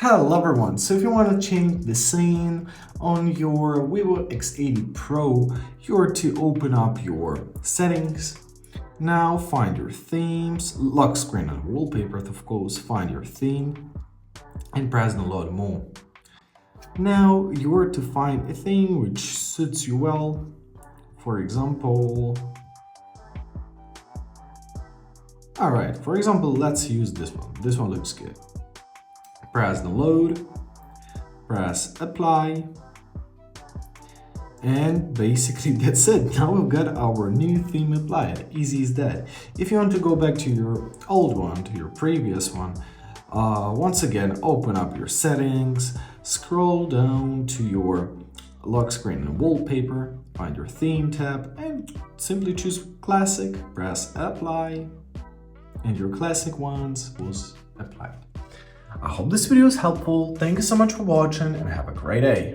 Hello everyone, so if you want to change the scene on your Vivo X80 Pro, you're to open up your settings. Now find your themes, lock screen and wallpaper, of course, find your theme and press download more. Now you're to find a theme which suits you well. For example, let's use this one. This one looks good. Press download, press apply, and basically that's it. Now we've got our new theme applied. Easy as that. If you want to go back to your old one, to your previous one, once again open up your settings, scroll down to your lock screen and wallpaper, find your theme tab and simply choose classic, press apply, and your classic ones was applied. I hope this video is helpful. Thank you so much for watching and have a great day.